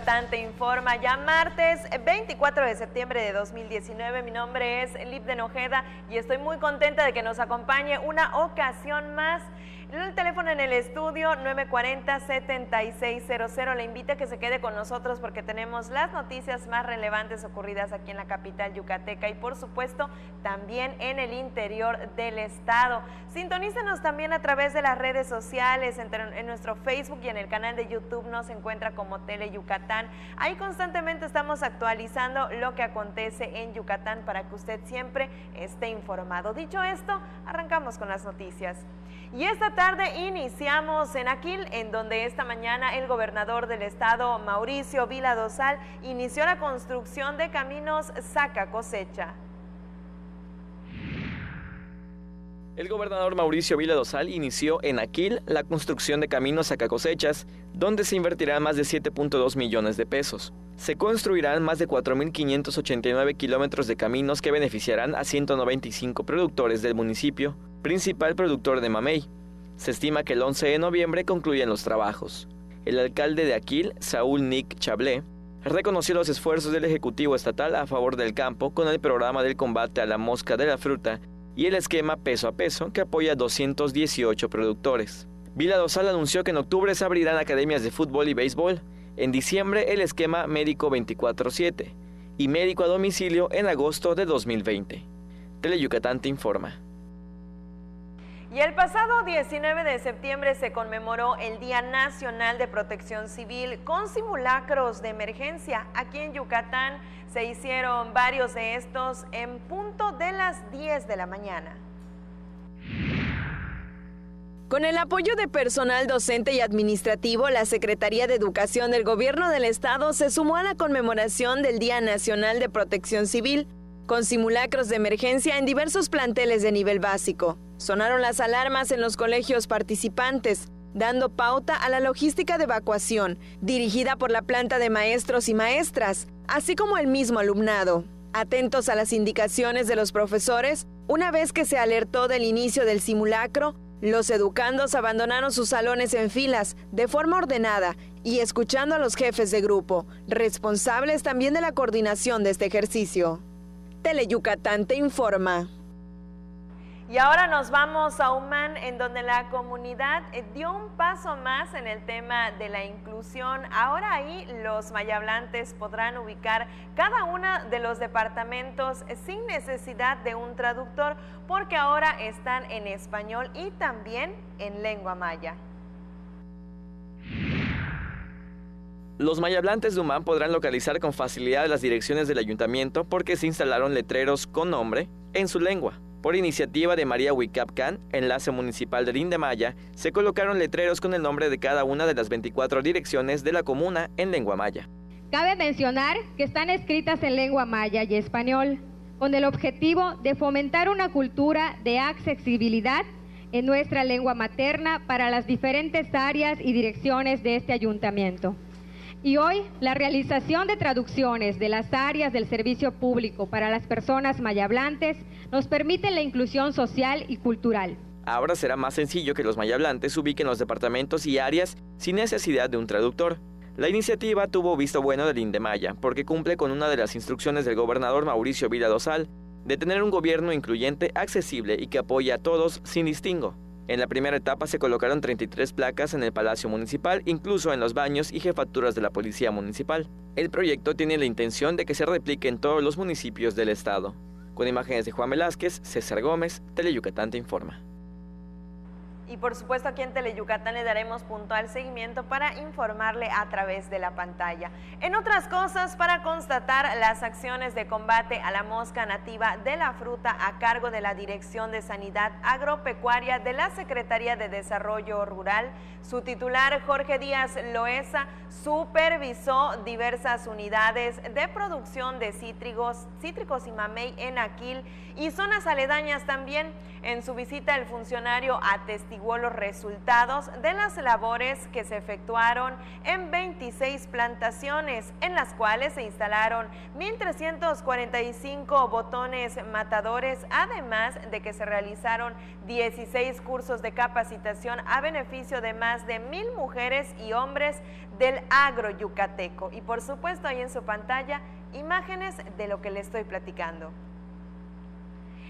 Yucatán te informa, ya martes 24 de septiembre de 2019. Mi nombre es Lipden Ojeda y estoy muy contenta de que nos acompañe una ocasión más. El teléfono en el estudio 940-7600. Le invito a que se quede con nosotros porque tenemos las noticias más relevantes ocurridas aquí en la capital yucateca y por supuesto también en el interior del estado. Sintonícenos también a través de las redes sociales, en nuestro Facebook y en el canal de YouTube nos encuentra como Tele Yucatán. Ahí constantemente estamos actualizando lo que acontece en Yucatán para que usted siempre esté informado. Dicho esto, arrancamos con las noticias. Y esta tarde iniciamos en Aquil, en donde esta mañana el gobernador del estado, Mauricio Vila Dosal, inició la construcción de caminos Saca Cosecha. El gobernador Mauricio Vila Dosal inició en Aquil la construcción de caminos Saca Cosechas, donde se invertirán más de 7.2 millones de pesos. Se construirán más de 4.589 kilómetros de caminos que beneficiarán a 195 productores del municipio, principal productor de mamey. Se estima que el 11 de noviembre concluyen los trabajos. El alcalde de Aquil, Saúl Nick Chablé, reconoció los esfuerzos del Ejecutivo Estatal a favor del campo con el programa del combate a la mosca de la fruta y el esquema peso a peso que apoya a 218 productores. Vila Dosal anunció que en octubre se abrirán academias de fútbol y béisbol, en diciembre el esquema médico 24/7 y médico a domicilio en agosto de 2020. Tele Yucatán te informa. Y el pasado 19 de septiembre se conmemoró el Día Nacional de Protección Civil con simulacros de emergencia. Aquí en Yucatán se hicieron varios de estos en punto de las 10 de la mañana. Con el apoyo de personal docente y administrativo, la Secretaría de Educación del Gobierno del Estado se sumó a la conmemoración del Día Nacional de Protección Civil, con simulacros de emergencia en diversos planteles de nivel básico. Sonaron las alarmas en los colegios participantes, dando pauta a la logística de evacuación, dirigida por la planta de maestros y maestras, así como el mismo alumnado. Atentos a las indicaciones de los profesores, una vez que se alertó del inicio del simulacro, los educandos abandonaron sus salones en filas, de forma ordenada, y escuchando a los jefes de grupo, responsables también de la coordinación de este ejercicio. Tele Yucatán te informa. Y ahora nos vamos a Humán, en donde la comunidad dio un paso más en el tema de la inclusión. Ahora ahí los mayablantes podrán ubicar cada uno de los departamentos sin necesidad de un traductor, porque ahora están en español y también en lengua maya. Los mayablantes de Humán podrán localizar con facilidad las direcciones del ayuntamiento porque se instalaron letreros con nombre en su lengua. Por iniciativa de María Huicapcan, enlace municipal del Indemaya, se colocaron letreros con el nombre de cada una de las 24 direcciones de la comuna en lengua maya. Cabe mencionar que están escritas en lengua maya y español, con el objetivo de fomentar una cultura de accesibilidad en nuestra lengua materna para las diferentes áreas y direcciones de este ayuntamiento. Y hoy, la realización de traducciones de las áreas del servicio público para las personas mayablantes nos permite la inclusión social y cultural. Ahora será más sencillo que los mayablantes ubiquen los departamentos y áreas sin necesidad de un traductor. La iniciativa tuvo visto bueno del Indemaya porque cumple con una de las instrucciones del gobernador Mauricio Vila Dosal de tener un gobierno incluyente, accesible y que apoye a todos sin distingo. En la primera etapa se colocaron 33 placas en el Palacio Municipal, incluso en los baños y jefaturas de la Policía Municipal. El proyecto tiene la intención de que se replique en todos los municipios del estado. Con imágenes de Juan Velázquez, César Gómez, Tele Yucatán te informa. Y por supuesto aquí en Tele Yucatán le daremos puntual seguimiento para informarle a través de la pantalla. En otras cosas, para constatar las acciones de combate a la mosca nativa de la fruta a cargo de la Dirección de Sanidad Agropecuaria de la Secretaría de Desarrollo Rural, su titular Jorge Díaz Loesa supervisó diversas unidades de producción de cítricos y mamey en Aquil y zonas aledañas también. En su visita el funcionario atestiguó atestiguó los resultados de las labores que se efectuaron en 26 plantaciones, en las cuales se instalaron 1,345 botones matadores, además de que se realizaron 16 cursos de capacitación a beneficio de más de 1,000 mujeres y hombres del agro yucateco. Y por supuesto, ahí en su pantalla, imágenes de lo que le estoy platicando.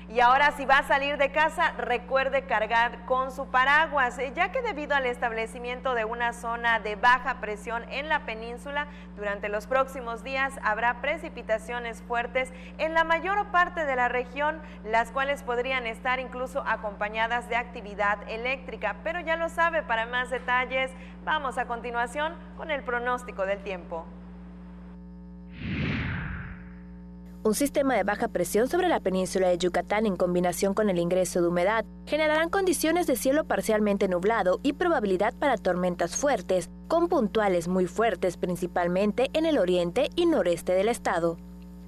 Y ahora, si va a salir de casa, recuerde cargar con su paraguas, ya que debido al establecimiento de una zona de baja presión en la península, durante los próximos días habrá precipitaciones fuertes en la mayor parte de la región, las cuales podrían estar incluso acompañadas de actividad eléctrica. Pero ya lo sabe, para más detalles, vamos a continuación con el pronóstico del tiempo. Un sistema de baja presión sobre la península de Yucatán en combinación con el ingreso de humedad generarán condiciones de cielo parcialmente nublado y probabilidad para tormentas fuertes, con puntuales muy fuertes principalmente en el oriente y noreste del estado.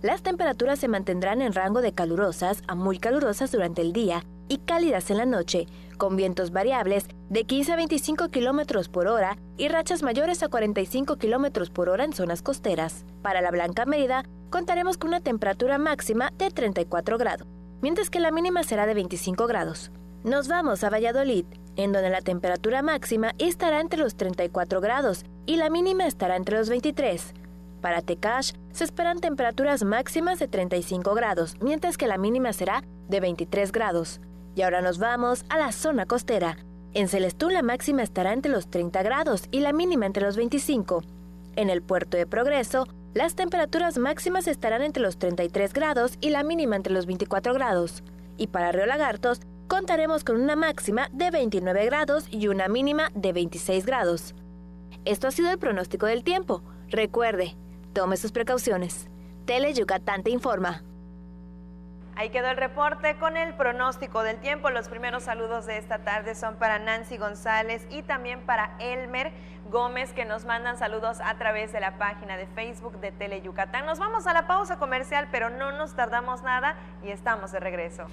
Las temperaturas se mantendrán en rango de calurosas a muy calurosas durante el día y cálidas en la noche, con vientos variables de 15 a 25 kilómetros por hora y rachas mayores a 45 kilómetros por hora en zonas costeras. Para la Blanca Mérida, contaremos con una temperatura máxima de 34 grados, mientras que la mínima será de 25 grados. Nos vamos a Valladolid, en donde la temperatura máxima estará entre los 34 grados y la mínima estará entre los 23. Para Tecash se esperan temperaturas máximas de 35 grados, mientras que la mínima será de 23 grados. Y ahora nos vamos a la zona costera. En Celestún la máxima estará entre los 30 grados y la mínima entre los 25. En el puerto de Progreso, las temperaturas máximas estarán entre los 33 grados y la mínima entre los 24 grados. Y para Río Lagartos, contaremos con una máxima de 29 grados y una mínima de 26 grados. Esto ha sido el pronóstico del tiempo. Recuerde, tome sus precauciones. Tele Yucatán te informa. Ahí quedó el reporte con el pronóstico del tiempo. Los primeros saludos de esta tarde son para Nancy González y también para Elmer Gómez, que nos mandan saludos a través de la página de Facebook de Tele Yucatán. Nos vamos a la pausa comercial, pero no nos tardamos nada y estamos de regreso.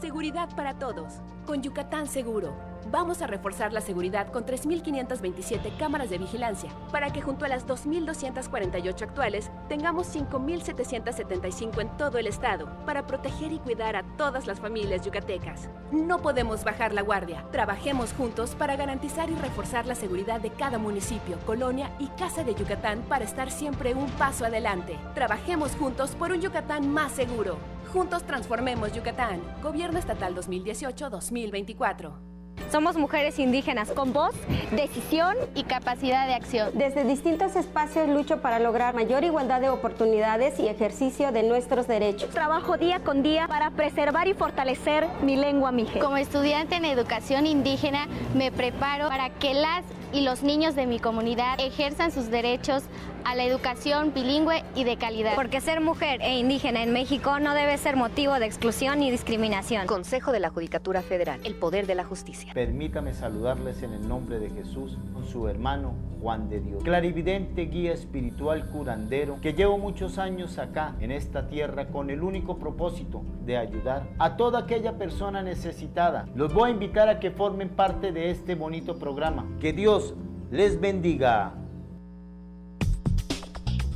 Seguridad para todos. Con Yucatán Seguro. Vamos a reforzar la seguridad con 3.527 cámaras de vigilancia para que junto a las 2.248 actuales tengamos 5.775 en todo el estado para proteger y cuidar a todas las familias yucatecas. No podemos bajar la guardia. Trabajemos juntos para garantizar y reforzar la seguridad de cada municipio, colonia y casa de Yucatán para estar siempre un paso adelante. Trabajemos juntos por un Yucatán más seguro. Juntos transformemos Yucatán. Gobierno Estatal 2018-2024. Somos mujeres indígenas con voz, decisión y capacidad de acción. Desde distintos espacios lucho para lograr mayor igualdad de oportunidades y ejercicio de nuestros derechos. Trabajo día con día para preservar y fortalecer mi lengua mije. Como estudiante en educación indígena, me preparo para que las y los niños de mi comunidad ejerzan sus derechos a la educación bilingüe y de calidad. Porque ser mujer e indígena en México no debe ser motivo de exclusión ni discriminación. Consejo de la Judicatura Federal, el poder de la justicia. Permítame saludarles en el nombre de Jesús, con su hermano Juan de Dios, clarividente, guía espiritual, curandero, que llevo muchos años acá, en esta tierra, con el único propósito de ayudar a toda aquella persona necesitada. Los voy a invitar a que formen parte de este bonito programa. Que Dios les bendiga.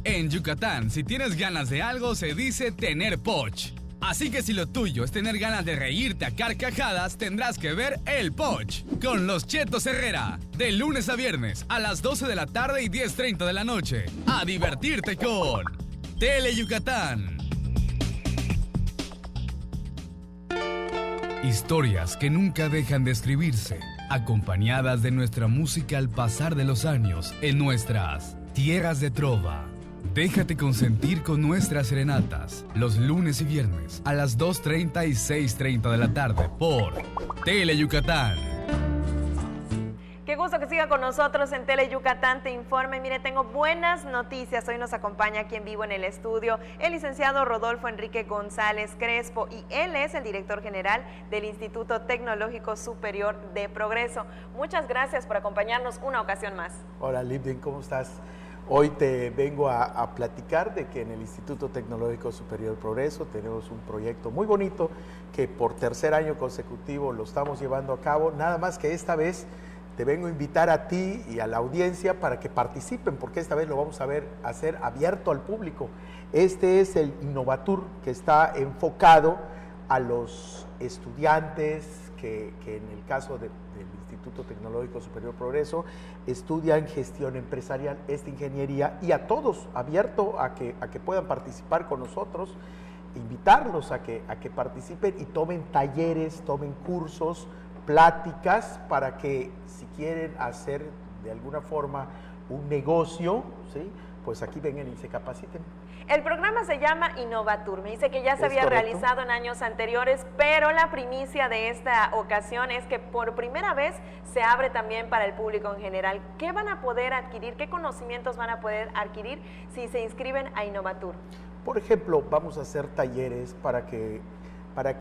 En Yucatán, si tienes ganas de algo, se dice tener poch. Así que si lo tuyo es tener ganas de reírte a carcajadas, tendrás que ver El Poch con los Chetos Herrera, de lunes a viernes a las 12 de la tarde y 10:30 de la noche. A divertirte con Tele Yucatán. Historias que nunca dejan de escribirse, acompañadas de nuestra música al pasar de los años en nuestras tierras de trova. Déjate consentir con nuestras serenatas, los lunes y viernes a las 2:30 y 6:30 de la tarde por Tele Yucatán. Qué gusto que siga con nosotros en Tele Yucatán Te Informe. Mire, tengo buenas noticias. Hoy nos acompaña aquí en vivo en el estudio el licenciado Rodolfo Enrique González Crespo y él es el director general del Instituto Tecnológico Superior de Progreso. Muchas gracias por acompañarnos una ocasión más. Hola, Libden, ¿cómo estás? Hoy te vengo a platicar de que en el Instituto Tecnológico Superior Progreso tenemos un proyecto muy bonito que por tercer año consecutivo lo estamos llevando a cabo, nada más que esta vez te vengo a invitar a ti y a la audiencia para que participen, porque esta vez lo vamos a hacer abierto al público. Este es el Innovatur, que está enfocado a los estudiantes que en el caso del Instituto Tecnológico Superior Progreso estudian gestión empresarial, esta ingeniería, y a todos, abierto a que puedan participar con nosotros, invitarlos a que participen y tomen talleres, tomen cursos, pláticas, para que si quieren hacer de alguna forma un negocio, ¿sí?, pues aquí vengan y se capaciten. El programa se llama Innovatur. Me dice que ya se había realizado en años anteriores, pero la primicia de esta ocasión es que por primera vez se abre también para el público en general. ¿Qué van a poder adquirir? ¿Qué conocimientos van a poder adquirir si se inscriben a Innovatur? Por ejemplo, vamos a hacer talleres para que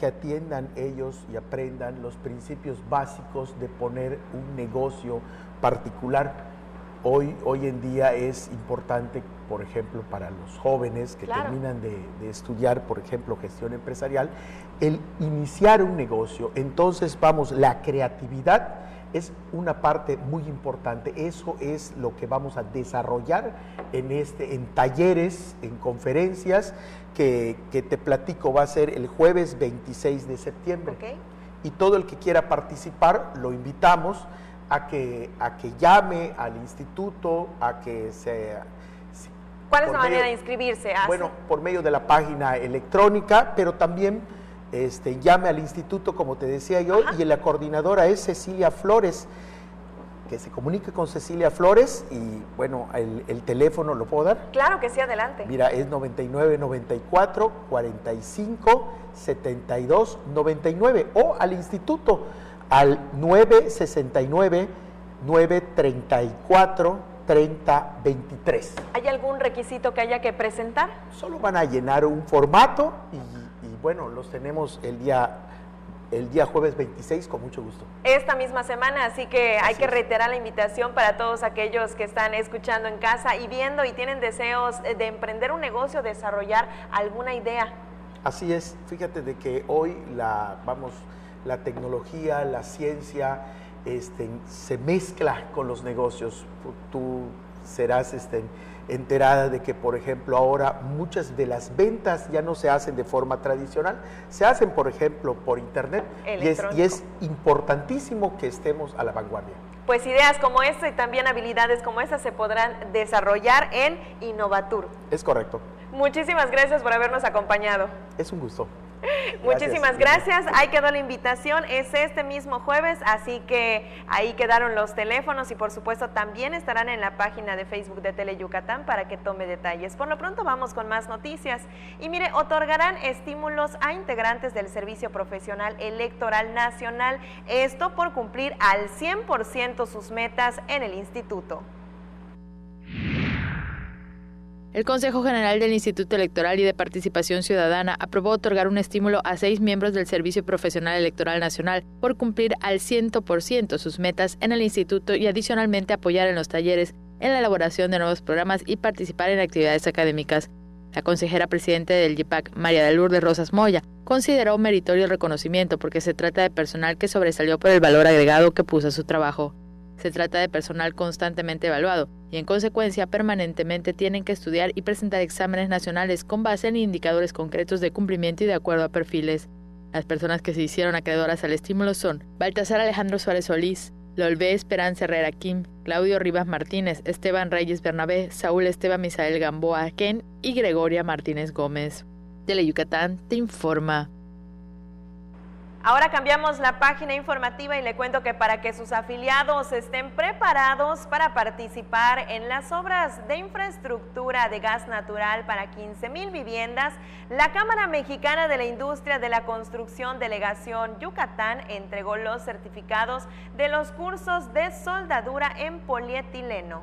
atiendan ellos y aprendan los principios básicos de poner un negocio particular. Hoy en día es importante, por ejemplo, para los jóvenes que terminan de estudiar, por ejemplo, gestión empresarial, el iniciar un negocio. Entonces, la creatividad es una parte muy importante. Eso es lo que vamos a desarrollar en talleres, en conferencias, que te platico, va a ser el jueves 26 de septiembre. Okay. Y todo el que quiera participar, lo invitamos a que llame al instituto, a que se... ¿Cuál es la manera de inscribirse? Bueno, por medio de la página electrónica, pero también llame al instituto, como te decía yo. Ajá. Y la coordinadora es Cecilia Flores, que se comunique con Cecilia Flores, y bueno, el teléfono, ¿lo puedo dar? Claro que sí, adelante. Mira, es 9994-4572-99, o al instituto al 969-934-3023. ¿Hay algún requisito que haya que presentar? Solo van a llenar un formato y bueno, los tenemos el día jueves 26 con mucho gusto. Esta misma semana, así que hay que reiterar la invitación para todos aquellos que están escuchando en casa y viendo y tienen deseos de emprender un negocio, desarrollar alguna idea. Así es, fíjate de que hoy la tecnología, la ciencia, se mezcla con los negocios. Tú serás enterada de que, por ejemplo, ahora muchas de las ventas ya no se hacen de forma tradicional, se hacen, por ejemplo, por internet, y es importantísimo que estemos a la vanguardia. Pues ideas como esta y también habilidades como estas se podrán desarrollar en Innovatur. Es correcto. Muchísimas gracias por habernos acompañado. Es un gusto. Muchísimas gracias. Ahí quedó la invitación, es este mismo jueves, así que ahí quedaron los teléfonos y por supuesto también estarán en la página de Facebook de Tele Yucatán para que tome detalles. Por lo pronto vamos con más noticias. Y mire, otorgarán estímulos a integrantes del Servicio Profesional Electoral Nacional, esto por cumplir al 100% sus metas en el instituto. El Consejo General del Instituto Electoral y de Participación Ciudadana aprobó otorgar un estímulo a 6 miembros del Servicio Profesional Electoral Nacional por cumplir al 100% sus metas en el instituto y adicionalmente apoyar en los talleres, en la elaboración de nuevos programas y participar en actividades académicas. La consejera presidente del YPAC, María de Lourdes Rosas Moya, consideró meritorio el reconocimiento porque se trata de personal que sobresalió por el valor agregado que puso a su trabajo. Se trata de personal constantemente evaluado y, en consecuencia, permanentemente tienen que estudiar y presentar exámenes nacionales con base en indicadores concretos de cumplimiento y de acuerdo a perfiles. Las personas que se hicieron acreedoras al estímulo son Baltasar Alejandro Suárez Solís, Lolvé Esperanza Herrera Kim, Claudio Rivas Martínez, Esteban Reyes Bernabé, Saúl Esteban Misael Gamboa Ken y Gregoria Martínez Gómez. Tele Yucatán te informa. Ahora cambiamos la página informativa y le cuento que para que sus afiliados estén preparados para participar en las obras de infraestructura de gas natural para 15,000 viviendas, la Cámara Mexicana de la Industria de la Construcción Delegación Yucatán entregó los certificados de los cursos de soldadura en polietileno.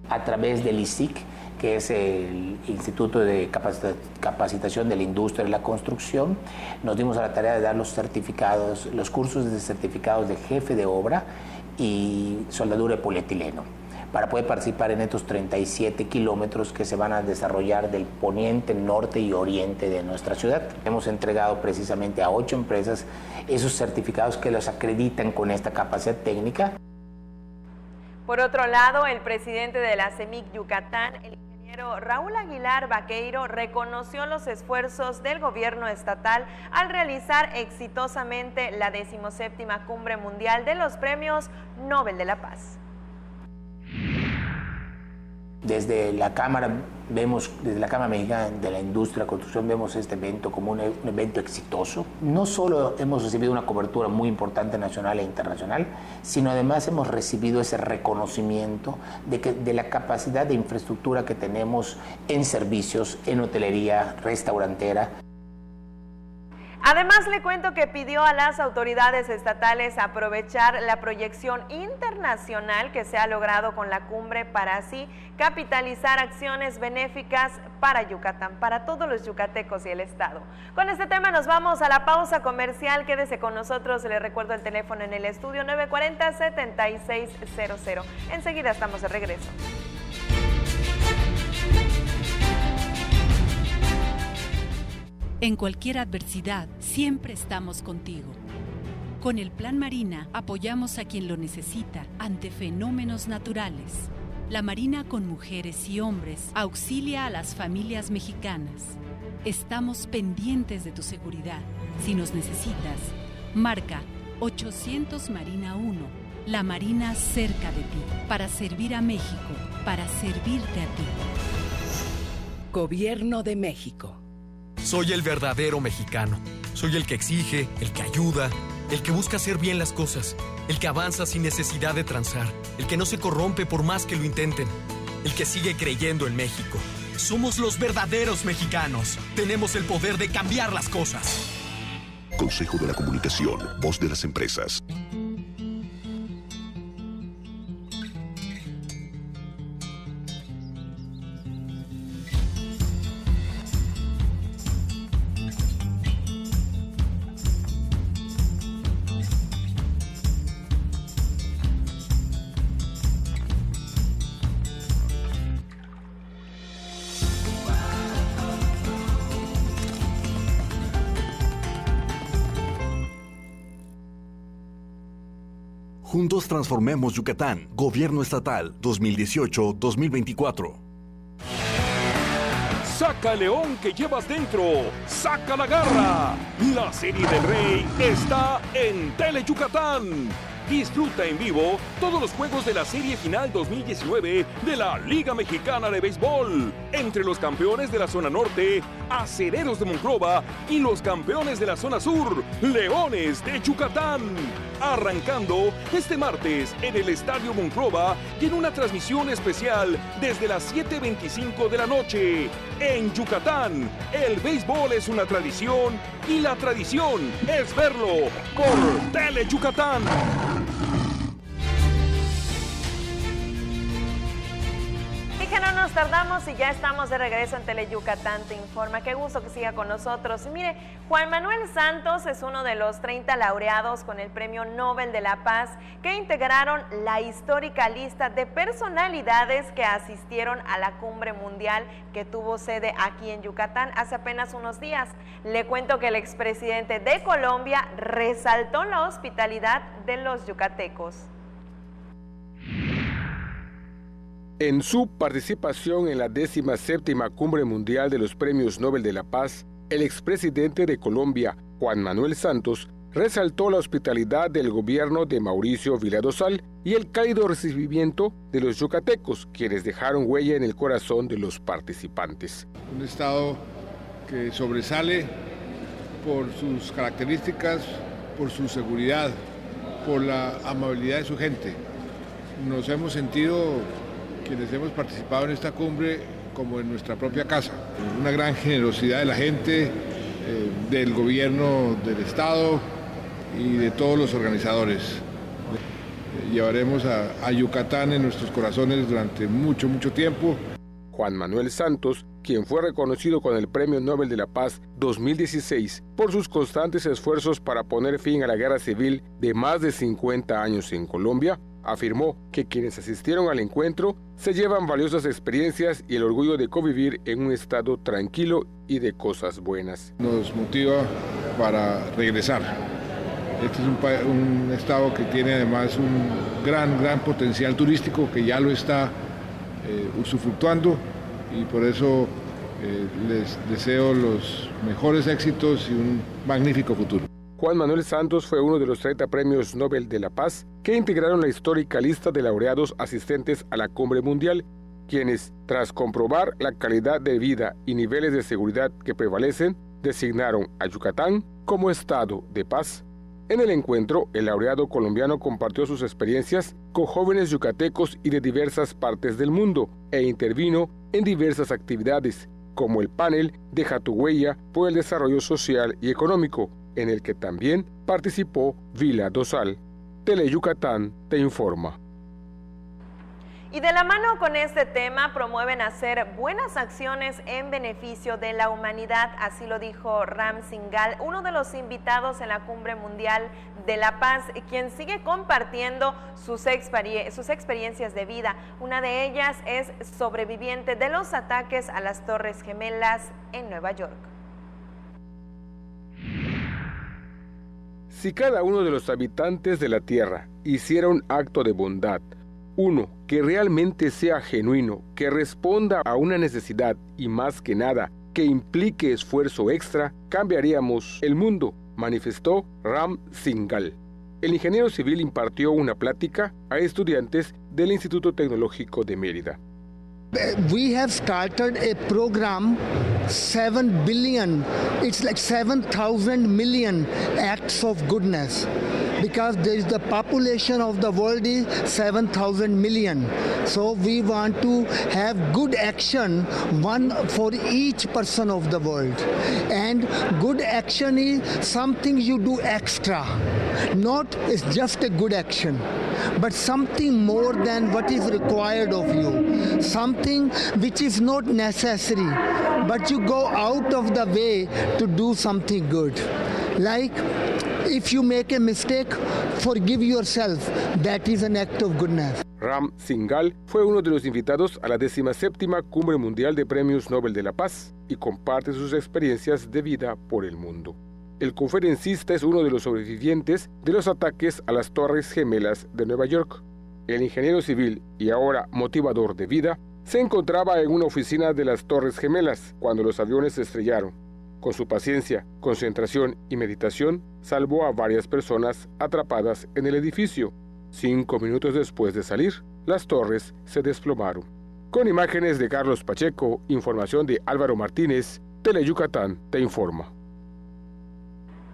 A través del ISIC, que es el Instituto de Capacitación de la Industria de la Construcción, nos dimos a la tarea de dar los certificados, los cursos de certificados de jefe de obra y soldadura de polietileno. para poder participar en estos 37 kilómetros que se van a desarrollar del poniente, norte y oriente de nuestra ciudad. Hemos entregado precisamente a 8 empresas esos certificados que los acreditan con esta capacidad técnica. Por otro lado, el presidente de la CEMIC Yucatán, el ingeniero Raúl Aguilar Vaqueiro, reconoció los esfuerzos del gobierno estatal al realizar exitosamente la 17ª Cumbre Mundial de los Premios Nobel de la Paz. Desde la Cámara Mexicana de la Industria de la Construcción vemos este evento como un evento exitoso. No solo hemos recibido una cobertura muy importante nacional e internacional, sino además hemos recibido ese reconocimiento de la capacidad de infraestructura que tenemos en servicios, en hotelería, restaurantera. Además, le cuento que pidió a las autoridades estatales aprovechar la proyección internacional que se ha logrado con la cumbre para así capitalizar acciones benéficas para Yucatán, para todos los yucatecos y el estado. Con este tema nos vamos a la pausa comercial. Quédese con nosotros. Le recuerdo el teléfono en el estudio 940-7600. Enseguida estamos de regreso. En cualquier adversidad, siempre estamos contigo. Con el Plan Marina apoyamos a quien lo necesita ante fenómenos naturales. La Marina con mujeres y hombres auxilia a las familias mexicanas. Estamos pendientes de tu seguridad. Si nos necesitas, marca 800 Marina 1. La Marina cerca de ti, para servir a México, para servirte a ti. Gobierno de México. Soy el verdadero mexicano. Soy el que exige, el que ayuda, el que busca hacer bien las cosas, el que avanza sin necesidad de transar, el que no se corrompe por más que lo intenten, el que sigue creyendo en México. Somos los verdaderos mexicanos. Tenemos el poder de cambiar las cosas. Consejo de la Comunicación, voz de las empresas. Juntos transformemos Yucatán. Gobierno Estatal 2018-2024. Saca el león que llevas dentro. Saca la garra. La serie del Rey está en Tele Yucatán. Disfruta en vivo todos los juegos de la serie final 2019 de la Liga Mexicana de Béisbol, entre los campeones de la zona norte, Acereros de Monclova, y los campeones de la zona sur, Leones de Yucatán. Arrancando este martes en el Estadio Monclova y en una transmisión especial desde las 7:25 de la noche. En Yucatán, el béisbol es una tradición y la tradición es verlo por Tele Yucatán. Que no nos tardamos y ya estamos de regreso en Tele Yucatán Te Informa. Qué gusto que siga con nosotros. Y mire, Juan Manuel Santos es uno de los 30 laureados con el Premio Nobel de la Paz que integraron la histórica lista de personalidades que asistieron a la cumbre mundial que tuvo sede aquí en Yucatán hace apenas unos días. Le cuento que el expresidente de Colombia resaltó la hospitalidad de los yucatecos. En su participación en la 17ª Cumbre Mundial de los Premios Nobel de la Paz, el expresidente de Colombia, Juan Manuel Santos, resaltó la hospitalidad del gobierno de Mauricio Vila Dosal y el cálido recibimiento de los yucatecos, quienes dejaron huella en el corazón de los participantes. Un estado que sobresale por sus características, por su seguridad, por la amabilidad de su gente. Nos hemos sentido, quienes hemos participado en esta cumbre, como en nuestra propia casa. Una gran generosidad de la gente, del gobierno del estado y de todos los organizadores. Llevaremos a Yucatán en nuestros corazones durante mucho, mucho tiempo. Juan Manuel Santos, quien fue reconocido con el Premio Nobel de la Paz 2016 por sus constantes esfuerzos para poner fin a la guerra civil de más de 50 años en Colombia, Afirmó que quienes asistieron al encuentro se llevan valiosas experiencias y el orgullo de convivir en un estado tranquilo y de cosas buenas. Nos motiva para regresar. Este es un estado que tiene además un gran potencial turístico que ya lo está usufructuando y por eso les deseo los mejores éxitos y un magnífico futuro. Juan Manuel Santos fue uno de los 30 premios Nobel de la Paz que integraron la histórica lista de laureados asistentes a la cumbre mundial, quienes, tras comprobar la calidad de vida y niveles de seguridad que prevalecen, designaron a Yucatán como estado de paz. En el encuentro, el laureado colombiano compartió sus experiencias con jóvenes yucatecos y de diversas partes del mundo e intervino en diversas actividades, como el panel Deja tu huella por el desarrollo social y económico, en el que también participó Vila Dosal. Teleyucatán te informa. Y de la mano con este tema promueven hacer buenas acciones en beneficio de la humanidad, así lo dijo Ram Singhal, uno de los invitados en la Cumbre Mundial de la Paz, quien sigue compartiendo sus experiencias de vida. Una de ellas es sobreviviente de los ataques a las Torres Gemelas en Nueva York. Si cada uno de los habitantes de la Tierra hiciera un acto de bondad, uno que realmente sea genuino, que responda a una necesidad y más que nada, que implique esfuerzo extra, cambiaríamos el mundo, manifestó Ram Singhal. El ingeniero civil impartió una plática a estudiantes del Instituto Tecnológico de Mérida. We have started a program, 7 billion, it's like 7,000 million acts of goodness. Because there is the population of the world is 7,000 million. So we want to have good action, one for each person of the world. And good action is something you do extra. Not it's just a good action, but something more than what is required of you. Something which is not necessary, but you go out of the way to do something good. Like, if you make a mistake, forgive yourself. That is an act of goodness. Ram Singhal fue uno de los invitados a la 17ª Cumbre Mundial de Premios Nobel de la Paz y comparte sus experiencias de vida por el mundo. El conferencista es uno de los sobrevivientes de los ataques a las Torres Gemelas de Nueva York. El ingeniero civil y ahora motivador de vida se encontraba en una oficina de las Torres Gemelas cuando los aviones se estrellaron. Con su paciencia, concentración y meditación, salvó a varias personas atrapadas en el edificio. 5 minutos después de salir, las torres se desplomaron. Con imágenes de Carlos Pacheco, información de Álvaro Martínez, Teleyucatán te informa.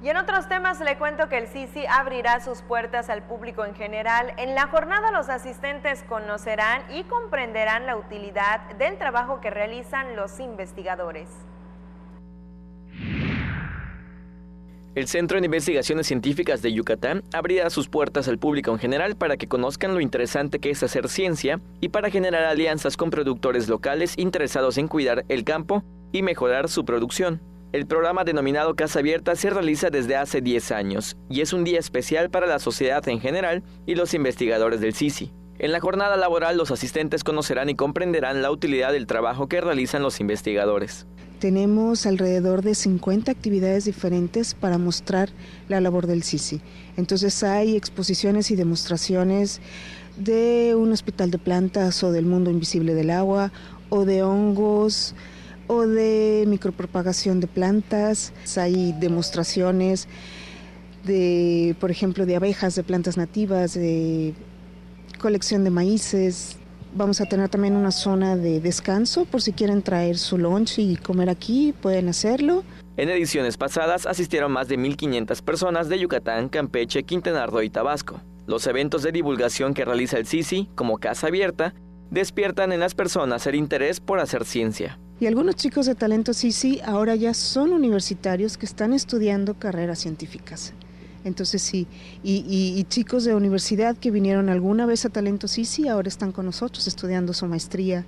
Y en otros temas le cuento que el CICI abrirá sus puertas al público en general. En la jornada los asistentes conocerán y comprenderán la utilidad del trabajo que realizan los investigadores. El Centro de Investigaciones Científicas de Yucatán abrirá sus puertas al público en general para que conozcan lo interesante que es hacer ciencia y para generar alianzas con productores locales interesados en cuidar el campo y mejorar su producción. El programa denominado Casa Abierta se realiza desde hace 10 años y es un día especial para la sociedad en general y los investigadores del CICI. En la jornada laboral los asistentes conocerán y comprenderán la utilidad del trabajo que realizan los investigadores. Tenemos alrededor de 50 actividades diferentes para mostrar la labor del CICI. Entonces hay exposiciones y demostraciones de un hospital de plantas o del mundo invisible del agua o de hongos o de micropropagación de plantas. Hay demostraciones de, por ejemplo, de abejas, de plantas nativas, de colección de maíces. Vamos a tener también una zona de descanso por si quieren traer su lunch y comer aquí, pueden hacerlo. En ediciones pasadas asistieron más de 1,500 personas de Yucatán, Campeche, Quintana Roo y Tabasco. Los eventos de divulgación que realiza el CICI, como Casa Abierta, despiertan en las personas el interés por hacer ciencia. Y algunos chicos de Talento CICI ahora ya son universitarios que están estudiando carreras científicas. Entonces sí, y chicos de universidad que vinieron alguna vez a Talento CICI ahora están con nosotros estudiando su maestría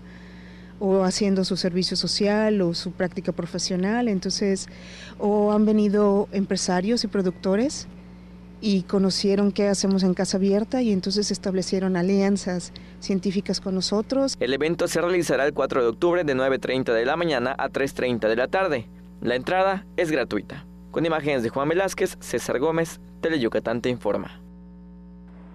o haciendo su servicio social o su práctica profesional. Entonces, o han venido empresarios y productores y conocieron qué hacemos en Casa Abierta y entonces establecieron alianzas científicas con nosotros. El evento se realizará el 4 de octubre de 9:30 de la mañana a 3:30 de la tarde. La entrada es gratuita. Con imágenes de Juan Velázquez, César Gómez, Teleyucatán te informa.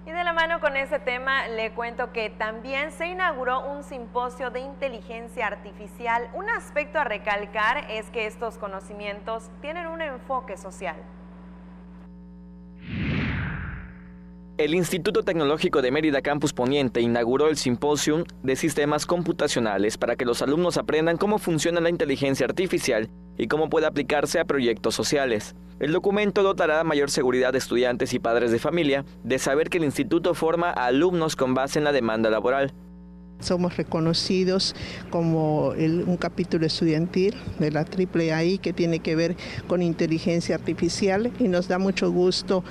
Y de la mano con ese tema, le cuento que también se inauguró un simposio de inteligencia artificial. Un aspecto a recalcar es que estos conocimientos tienen un enfoque social. El Instituto Tecnológico de Mérida Campus Poniente inauguró el Simposium de Sistemas Computacionales para que los alumnos aprendan cómo funciona la inteligencia artificial y cómo puede aplicarse a proyectos sociales. El documento dotará a mayor seguridad de estudiantes y padres de familia de saber que el instituto forma a alumnos con base en la demanda laboral. Somos reconocidos como un capítulo estudiantil de la AAAI que tiene que ver con inteligencia artificial y nos da mucho gusto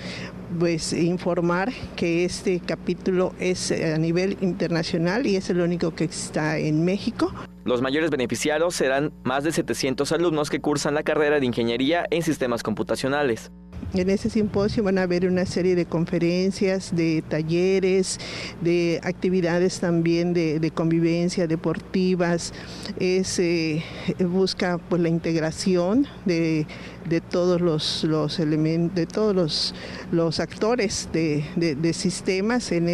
informar que este capítulo es a nivel internacional y es el único que está en México. Los mayores beneficiarios serán más de 700 alumnos que cursan la carrera de Ingeniería en Sistemas Computacionales. En ese simposio van a haber una serie de conferencias, de talleres, de actividades también de convivencia, deportivas. Busca pues la integración de todos los elementos, de todos los actores de sistemas en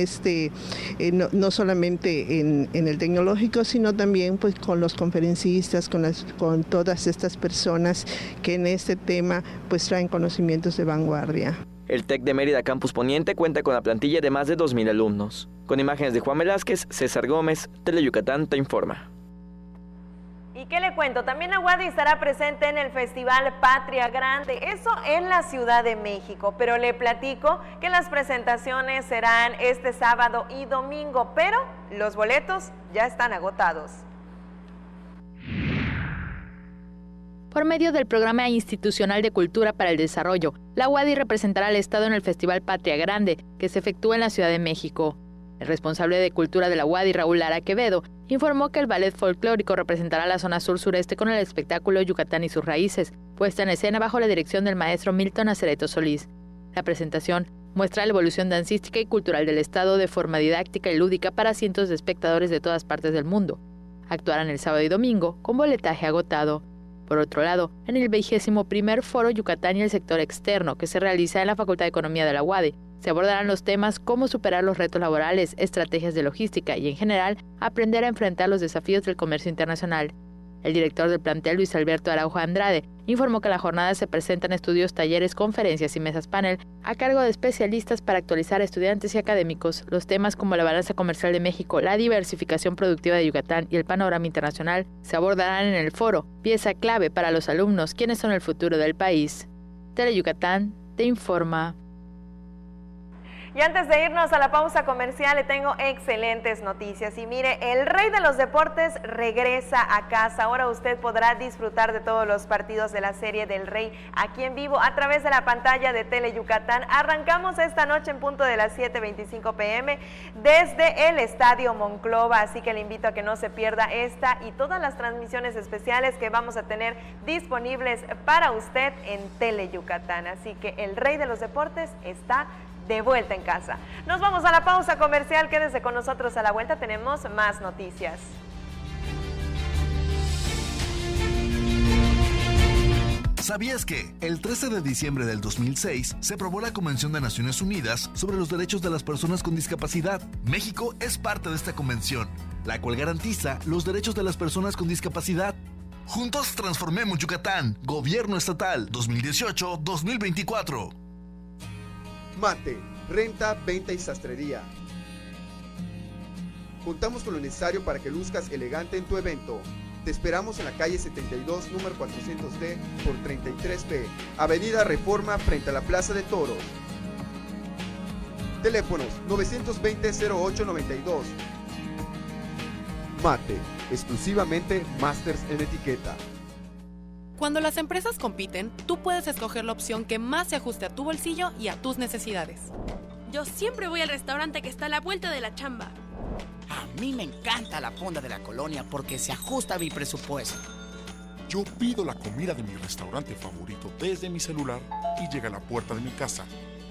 no solamente en el tecnológico, sino también pues con los conferencistas, con todas estas personas que en este tema pues traen conocimientos de vanguardia. El TEC de Mérida Campus Poniente cuenta con la plantilla de más de 2,000 alumnos. Con imágenes de Juan Velázquez, César Gómez, Teleyucatán te informa. ¿Y qué le cuento? También la UADY estará presente en el Festival Patria Grande, eso en la Ciudad de México, pero le platico que las presentaciones serán este sábado y domingo, pero los boletos ya están agotados. Por medio del Programa Institucional de Cultura para el Desarrollo, la UADY representará al Estado en el Festival Patria Grande, que se efectúa en la Ciudad de México. El responsable de Cultura de la UADY, Raúl Lara Quevedo, informó que el ballet folclórico representará la zona sur-sureste con el espectáculo Yucatán y sus raíces, puesta en escena bajo la dirección del maestro Milton Acereto Solís. La presentación muestra la evolución dancística y cultural del Estado de forma didáctica y lúdica para cientos de espectadores de todas partes del mundo. Actuarán el sábado y domingo con boletaje agotado. Por otro lado, en el 21º Foro Yucatán y el Sector Externo, que se realiza en la Facultad de Economía de la UADY, se abordarán los temas cómo superar los retos laborales, estrategias de logística y, en general, aprender a enfrentar los desafíos del comercio internacional. El director del plantel, Luis Alberto Araujo Andrade, informó que en la jornada se presentan estudios, talleres, conferencias y mesas panel a cargo de especialistas para actualizar a estudiantes y académicos. Los temas como la balanza comercial de México, la diversificación productiva de Yucatán y el panorama internacional se abordarán en el foro, pieza clave para los alumnos, quienes son el futuro del país. Teleyucatán te informa. Y antes de irnos a la pausa comercial, le tengo excelentes noticias. Y mire, el rey de los deportes regresa a casa. Ahora usted podrá disfrutar de todos los partidos de la Serie del Rey aquí en vivo a través de la pantalla de Teleyucatán. Arrancamos esta noche en punto de las 7:25 p.m. desde el Estadio Monclova. Así que le invito a que no se pierda esta y todas las transmisiones especiales que vamos a tener disponibles para usted en Teleyucatán. Así que el rey de los deportes está de vuelta en casa. Nos vamos a la pausa comercial, quédese con nosotros, a la vuelta tenemos más noticias. ¿Sabías que el 13 de diciembre del 2006 se aprobó la Convención de Naciones Unidas sobre los Derechos de las Personas con Discapacidad? México es parte de esta convención, la cual garantiza los derechos de las personas con discapacidad. Juntos transformemos Yucatán. Gobierno Estatal 2018-2024. Mate, renta, venta y sastrería. Contamos con lo necesario para que luzcas elegante en tu evento. Te esperamos en la calle 72, número 400D por 33B, Avenida Reforma, frente a la Plaza de Toros. Teléfonos 920-0892. Mate, exclusivamente Masters en etiqueta. Cuando las empresas compiten, tú puedes escoger la opción que más se ajuste a tu bolsillo y a tus necesidades. Yo siempre voy al restaurante que está a la vuelta de la chamba. A mí me encanta la fonda de la colonia porque se ajusta a mi presupuesto. Yo pido la comida de mi restaurante favorito desde mi celular y llega a la puerta de mi casa.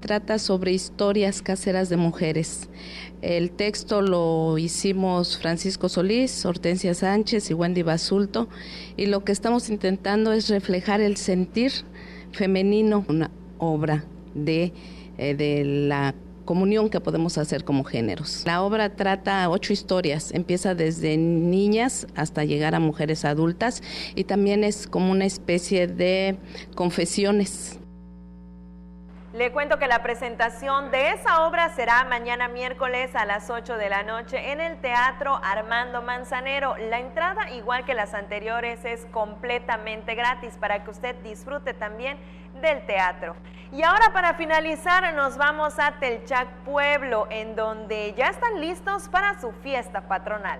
Trata sobre historias caseras de mujeres. El texto lo hicimos Francisco Solís, Hortensia Sánchez y Wendy Basulto, y lo que estamos intentando es reflejar el sentir femenino, una obra de la comunión que podemos hacer como géneros. La obra trata 8 historias, empieza desde niñas hasta llegar a mujeres adultas, y también es como una especie de confesiones. Le cuento que la presentación de esa obra será mañana miércoles a las 8 de la noche en el Teatro Armando Manzanero. La entrada, igual que las anteriores, es completamente gratis para que usted disfrute también del teatro. Y ahora, para finalizar, nos vamos a Telchac Pueblo, en donde ya están listos para su fiesta patronal.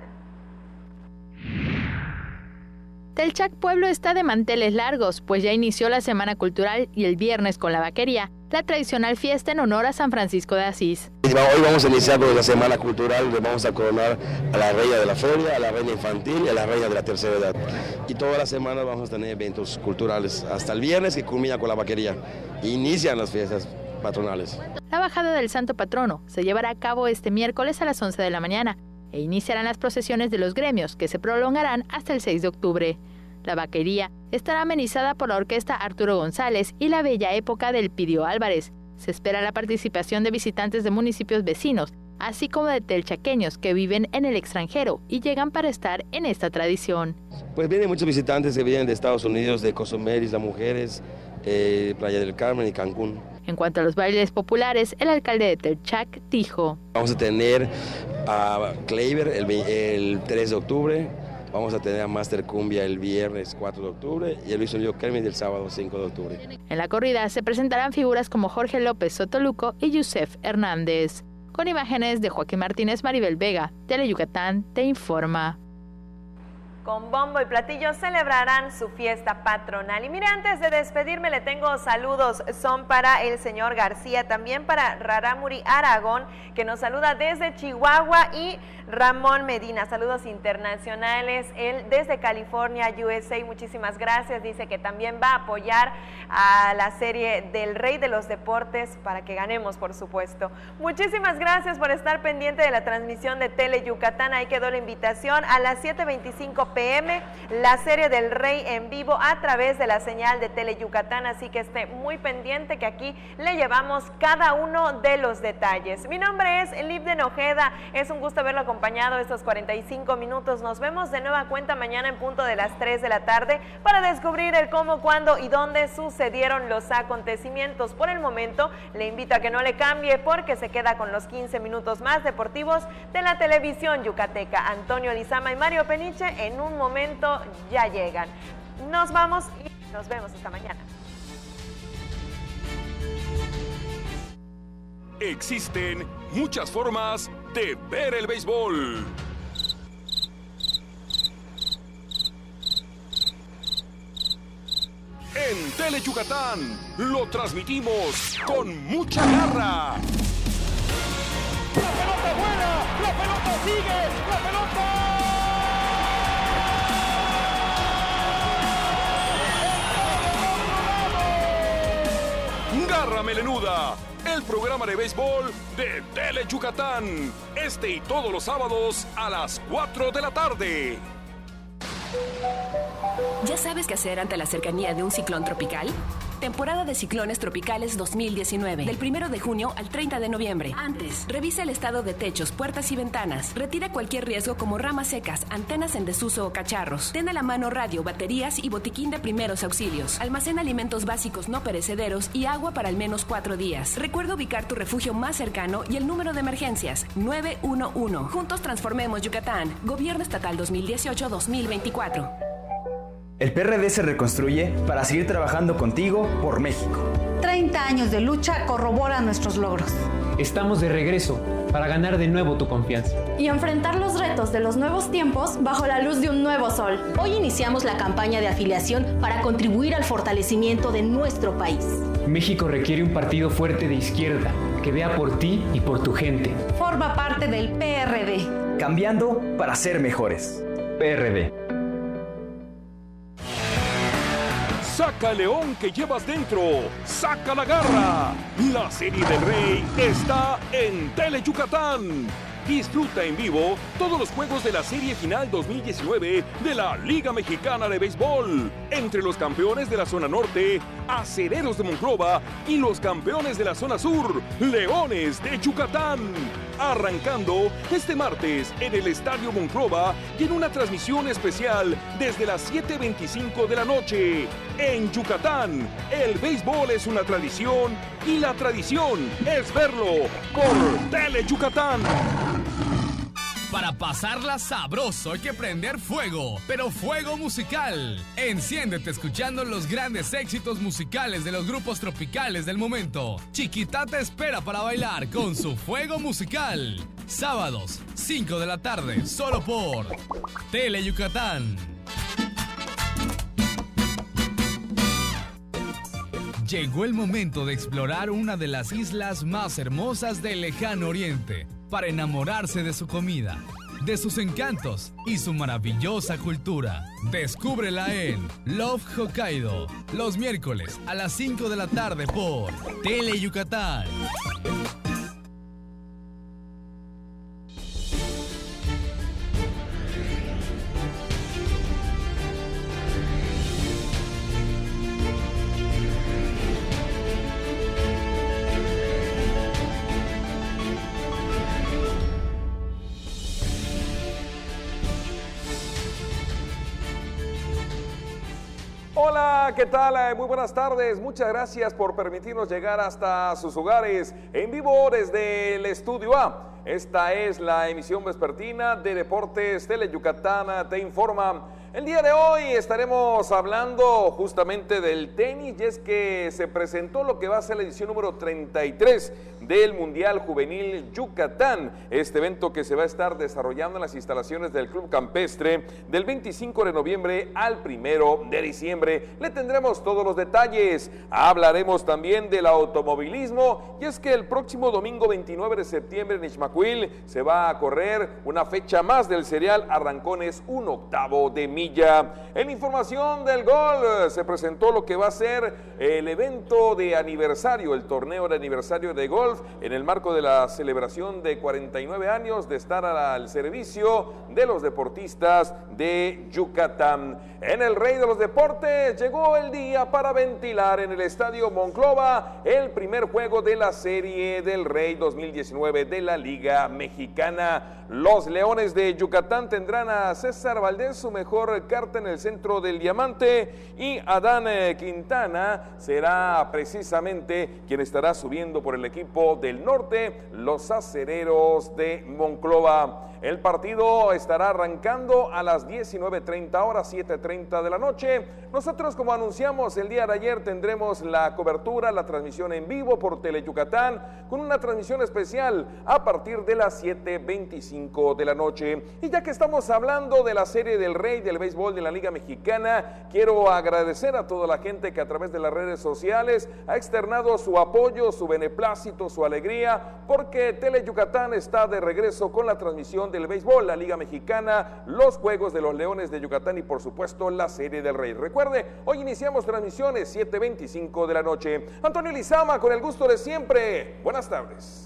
Telchac Pueblo está de manteles largos, pues ya inició la Semana Cultural y el viernes con la vaquería, la tradicional fiesta en honor a San Francisco de Asís. Hoy vamos a iniciar con la Semana Cultural, donde vamos a coronar a la reina de la feria, a la reina infantil y a la reina de la tercera edad. Y toda la semana vamos a tener eventos culturales, hasta el viernes, que culmina con la vaquería. Inician las fiestas patronales. La bajada del Santo Patrono se llevará a cabo este miércoles a las 11 de la mañana e iniciarán las procesiones de los gremios, que se prolongarán hasta el 6 de octubre. La vaquería estará amenizada por la orquesta Arturo González y la Bella Época del Pidio Álvarez. Se espera la participación de visitantes de municipios vecinos, así como de telchaqueños que viven en el extranjero y llegan para estar en esta tradición. Pues vienen muchos visitantes que vienen de Estados Unidos, de Cozumel, Isla Mujeres, Playa del Carmen y Cancún. En cuanto a los bailes populares, el alcalde de Telchac dijo: vamos a tener a Kleiber el 3 de octubre, vamos a tener a Master Cumbia el viernes 4 de octubre y el Luis Olivo Kermit el sábado 5 de octubre. En la corrida se presentarán figuras como Jorge López Sotoluco y Yusef Hernández. Con imágenes de Joaquín Martínez, Maribel Vega, Teleyucatán te informa. Con bombo y platillo celebrarán su fiesta patronal. Y mire, antes de despedirme le tengo saludos, son para el señor García, también para Raramuri Aragón, que nos saluda desde Chihuahua, y Ramón Medina, saludos internacionales, él desde California, USA, muchísimas gracias, dice que también va a apoyar a la serie del Rey de los Deportes para que ganemos, por supuesto. Muchísimas gracias por estar pendiente de la transmisión de Teleyucatán, ahí quedó la invitación a las 7:25 p.m. la serie del Rey en vivo a través de la señal de Teleyucatán, así que esté muy pendiente que aquí le llevamos cada uno de los detalles. Mi nombre es Libden Ojeda, es un gusto haberlo acompañado estos 45 minutos. Nos vemos de nueva cuenta mañana en punto de las 3 de la tarde para descubrir el cómo, cuándo y dónde sucedieron los acontecimientos. Por el momento le invito a que no le cambie porque se queda con los 15 minutos más deportivos de la televisión yucateca. Antonio Lizama y Mario Peniche en un momento ya llegan. Nos vamos y nos vemos esta mañana. Existen muchas formas de ver el béisbol. En Teleyucatán lo transmitimos con mucha garra. ¡La pelota buena! ¡La pelota sigue! ¡La pelota! Garra Melenuda, el programa de béisbol de Teleyucatán. Este y todos los sábados a las 4 de la tarde. ¿Ya sabes qué hacer ante la cercanía de un ciclón tropical? Temporada de ciclones tropicales 2019, del 1 de junio al 30 de noviembre. Antes, revisa el estado de techos, puertas y ventanas. Retira cualquier riesgo como ramas secas, antenas en desuso o cacharros. Ten a la mano radio, baterías y botiquín de primeros auxilios. Almacena alimentos básicos no perecederos y agua para al menos 4 días. Recuerda ubicar tu refugio más cercano y el número de emergencias, 911. Juntos transformemos Yucatán. Gobierno Estatal 2018-2024. El PRD se reconstruye para seguir trabajando contigo por México. 30 años de lucha corroboran nuestros logros. Estamos de regreso para ganar de nuevo tu confianza. Y enfrentar los retos de los nuevos tiempos bajo la luz de un nuevo sol. Hoy iniciamos la campaña de afiliación para contribuir al fortalecimiento de nuestro país. México requiere un partido fuerte de izquierda que vea por ti y por tu gente. Forma parte del PRD. Cambiando para ser mejores. PRD. Saca el león que llevas dentro. Saca la garra. La Serie del Rey está en Tele Yucatán. Disfruta en vivo todos los juegos de la Serie Final 2019 de la Liga Mexicana de Béisbol. Entre los campeones de la zona norte, Acereros de Monclova, y los campeones de la zona sur, Leones de Yucatán. Arrancando este martes en el Estadio Monclova y en una transmisión especial desde las 7:25 de la noche. En Yucatán, el béisbol es una tradición y la tradición es verlo por Tele Yucatán. Para pasarla sabroso hay que prender fuego, pero fuego musical. Enciéndete escuchando los grandes éxitos musicales de los grupos tropicales del momento. Chiquitá te espera para bailar con su fuego musical. Sábados, 5 de la tarde, solo por Tele Yucatán. Llegó el momento de explorar una de las islas más hermosas del lejano oriente, para enamorarse de su comida, de sus encantos y su maravillosa cultura. Descúbrela en Love Hokkaido, los miércoles a las 5 de la tarde por Tele Yucatán. Hola, ¿qué tal? Muy buenas tardes. Muchas gracias por permitirnos llegar hasta sus hogares en vivo desde el Estudio A. Esta es la emisión vespertina de Deportes Tele Yucatán Te Informa. El día de hoy estaremos hablando justamente del tenis, y es que se presentó lo que va a ser la edición número 33 del Mundial Juvenil Yucatán, este evento que se va a estar desarrollando en las instalaciones del Club Campestre del 25 de noviembre al 1 de diciembre. Le tendremos todos los detalles. Hablaremos también del automovilismo, y es que el próximo domingo 29 de septiembre en Ixmaquil se va a correr una fecha más del serial Arrancones 1/8 de milla. En información del golf, se presentó lo que va a ser el evento de aniversario, el torneo de aniversario de golf, en el marco de la celebración de 49 años de estar al servicio de los deportistas de Yucatán. En el Rey de los Deportes llegó el día para ventilar en el Estadio Monclova el primer juego de la Serie del Rey 2019 de la Liga Mexicana. Los Leones de Yucatán tendrán a César Valdés, su mejor carta en el centro del diamante, y Adán Quintana será precisamente quien estará subiendo por el equipo del norte, los Acereros de Monclova. El partido estará arrancando a las 19:30 horas, 7:30 de la noche. Nosotros, como anunciamos el día de ayer, tendremos la cobertura, la transmisión en vivo por Tele Yucatán, con una transmisión especial a partir de las 7:25 de la noche. Y ya que estamos hablando de la Serie del Rey del béisbol de la Liga Mexicana, quiero agradecer a toda la gente que a través de las redes sociales ha externado su apoyo, su beneplácito, su alegría, porque Tele Yucatán está de regreso con la transmisión del béisbol, la Liga Mexicana, los Juegos de los Leones de Yucatán y por supuesto la Serie del Rey. Recuerde, hoy iniciamos transmisiones 7:25 de la noche. Antonio Lizama, con el gusto de siempre. Buenas tardes.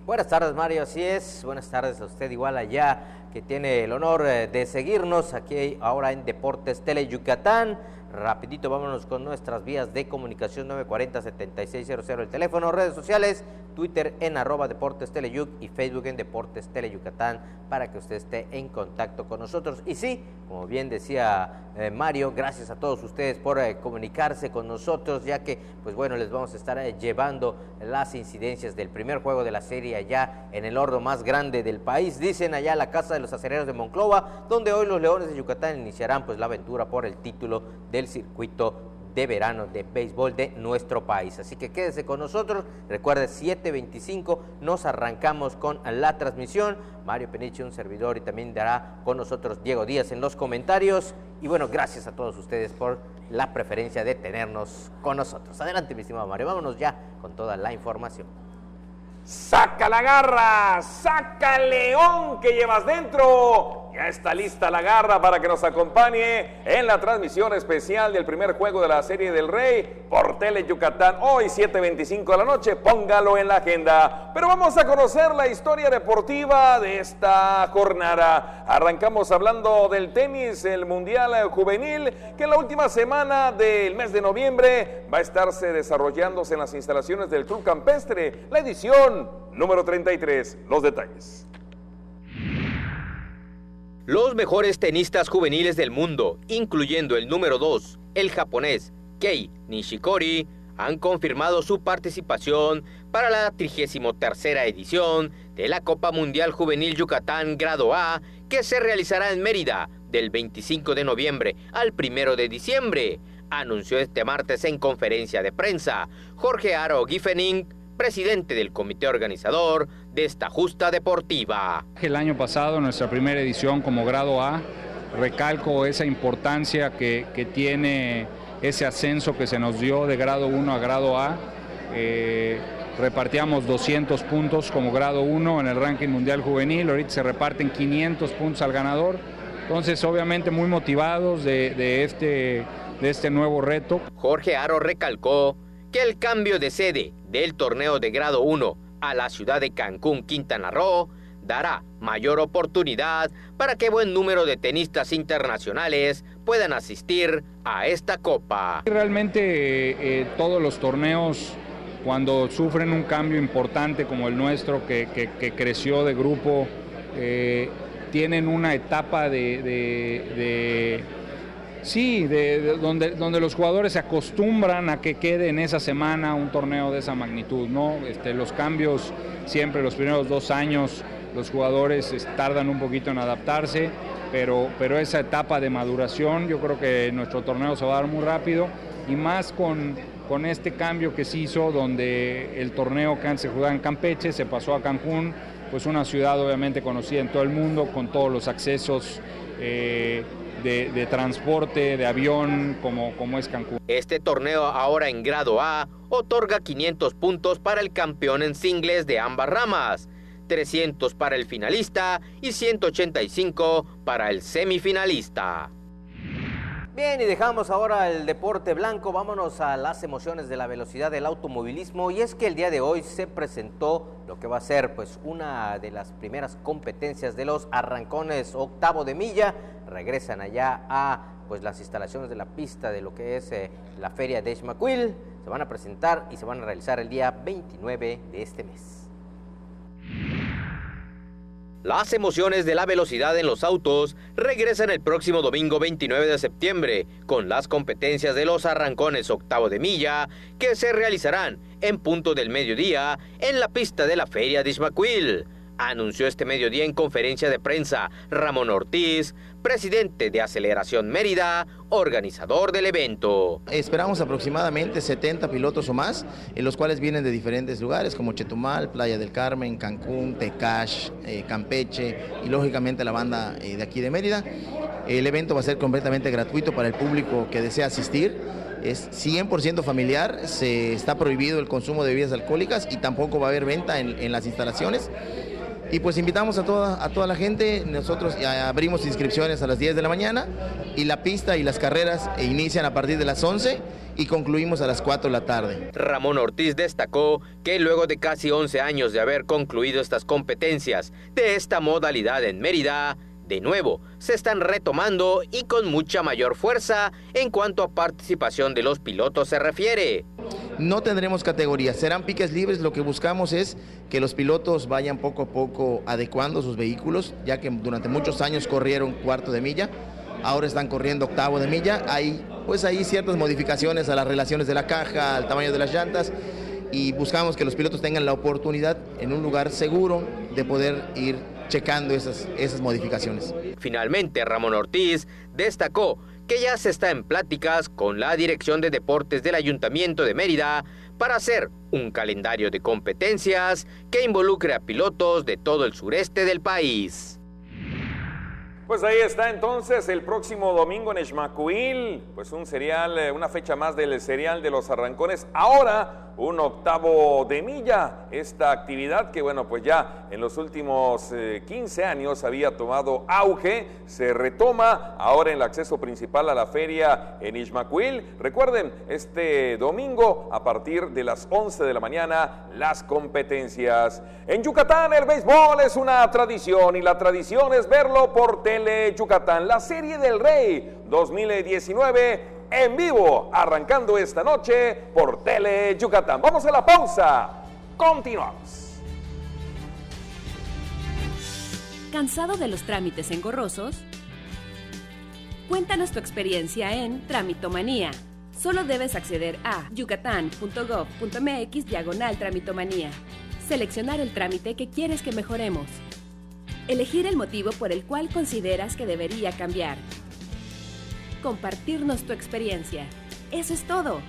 Buenas tardes, Mario, así es. Buenas tardes a usted igual allá, que tiene el honor de seguirnos aquí ahora en Deportes Tele Yucatán. Rapidito, vámonos con nuestras vías de comunicación: 940-7600 el teléfono, redes sociales, Twitter en @Deportes Teleyuc y Facebook en Deportes Tele Yucatán, para que usted esté en contacto con nosotros. Y sí, como bien decía Mario, gracias a todos ustedes por comunicarse con nosotros, ya que, pues bueno, les vamos a estar llevando las incidencias del primer juego de la serie allá en el horno más grande del país, dicen allá la casa de los Acereros de Monclova, donde hoy los Leones de Yucatán iniciarán pues la aventura por el título del circuito de verano de béisbol de nuestro país. Así que quédese con nosotros. Recuerde, 7:25 nos arrancamos con la transmisión. Mario Peniche, un servidor, y también dará con nosotros Diego Díaz en los comentarios. Y bueno, gracias a todos ustedes por la preferencia de tenernos con nosotros. Adelante, mi estimado Mario, vámonos ya con toda la información. ¡Saca la garra! ¡Saca el león que llevas dentro! Ya está lista la garra para que nos acompañe en la transmisión especial del primer juego de la Serie del Rey por Tele Yucatán. Hoy 7:25 de la noche, póngalo en la agenda. Pero vamos a conocer la historia deportiva de esta jornada. Arrancamos hablando del tenis, el Mundial Juvenil, que en la última semana del mes de noviembre va a estarse desarrollándose en las instalaciones del Club Campestre, la edición número 33. Los detalles. Los mejores tenistas juveniles del mundo, incluyendo el número 2, el japonés Kei Nishikori, han confirmado su participación para la 33ª edición de la Copa Mundial Juvenil Yucatán Grado A, que se realizará en Mérida del 25 de noviembre al 1 de diciembre, anunció este martes en conferencia de prensa Jorge Aro Giffening, presidente del comité organizador de esta justa deportiva. El año pasado, nuestra primera edición como grado A, recalco esa importancia que tiene ese ascenso que se nos dio de grado 1 a grado A. Repartíamos 200 puntos como grado 1 en el ranking mundial juvenil, ahorita se reparten 500 puntos al ganador, entonces obviamente muy motivados de este nuevo reto. Jorge Aro recalcó que el cambio de sede del torneo de grado 1 a la ciudad de Cancún, Quintana Roo, dará mayor oportunidad para que buen número de tenistas internacionales puedan asistir a esta copa. Realmente todos los torneos, cuando sufren un cambio importante como el nuestro, que creció de grupo, tienen una etapa donde los jugadores se acostumbran a que quede en esa semana un torneo de esa magnitud, ¿no? Los cambios siempre, los primeros 2 años, los jugadores tardan un poquito en adaptarse, pero esa etapa de maduración, yo creo que nuestro torneo se va a dar muy rápido, y más con este cambio que se hizo, donde el torneo que antes se jugaba en Campeche se pasó a Cancún, pues una ciudad obviamente conocida en todo el mundo, con todos los accesos de transporte, de avión, como es Cancún. Este torneo, ahora en grado A, otorga 500 puntos para el campeón en singles de ambas ramas, 300 para el finalista y 185 para el semifinalista. Bien, y dejamos ahora el deporte blanco, vámonos a las emociones de la velocidad del automovilismo, y es que el día de hoy se presentó lo que va a ser pues una de las primeras competencias de los arrancones octavo de milla. Regresan allá a pues las instalaciones de la pista de lo que es la feria de Xmaquil. Se van a presentar y se van a realizar el día 29 de este mes. Las emociones de la velocidad en los autos regresan el próximo domingo 29 de septiembre con las competencias de los arrancones octavo de milla que se realizarán en punto del mediodía en la pista de la feria de Xmaquil. Anunció este mediodía en conferencia de prensa Ramón Ortiz, presidente de Aceleración Mérida, organizador del evento. Esperamos aproximadamente 70 pilotos o más, en los cuales vienen de diferentes lugares como Chetumal, Playa del Carmen, Cancún, Tecash, Campeche y lógicamente la banda de aquí de Mérida. El evento va a ser completamente gratuito para el público que desea asistir. Es 100% familiar, se está prohibido el consumo de bebidas alcohólicas y tampoco va a haber venta en las instalaciones. Y pues invitamos a toda la gente. Nosotros abrimos inscripciones a las 10 de la mañana y la pista y las carreras inician a partir de las 11 y concluimos a las 4 de la tarde. Ramón Ortiz destacó que luego de casi 11 años de haber concluido estas competencias de esta modalidad en Mérida, de nuevo se están retomando y con mucha mayor fuerza en cuanto a participación de los pilotos se refiere. No tendremos categorías, serán piques libres. Lo que buscamos es que los pilotos vayan poco a poco adecuando sus vehículos, ya que durante muchos años corrieron cuarto de milla, ahora están corriendo octavo de milla. Hay ciertas modificaciones a las relaciones de la caja, al tamaño de las llantas, y buscamos que los pilotos tengan la oportunidad en un lugar seguro de poder ir checando esas modificaciones. Finalmente, Ramón Ortiz destacó que ya se está en pláticas con la Dirección de Deportes del Ayuntamiento de Mérida para hacer un calendario de competencias que involucre a pilotos de todo el sureste del país. Pues ahí está entonces el próximo domingo en Xmacuil, pues un serial, una fecha más del serial de los arrancones. Ahora un octavo de milla, esta actividad que bueno, pues ya en los últimos 15 años había tomado auge, se retoma ahora en el acceso principal a la feria en Xmacuil. Recuerden, este domingo a partir de las 11 de la mañana las competencias. En Yucatán el béisbol es una tradición y la tradición es verlo por Tele Yucatán. La Serie del Rey 2019 en vivo, arrancando esta noche por Tele Yucatán. Vamos a la pausa, continuamos. ¿Cansado de los trámites engorrosos? Cuéntanos tu experiencia en Tramitomanía. Solo debes acceder a yucatán.gov.mx/tramitomanía. Seleccionar el trámite que quieres que mejoremos. Elegir el motivo por el cual consideras que debería cambiar. Compartirnos tu experiencia. Eso es todo.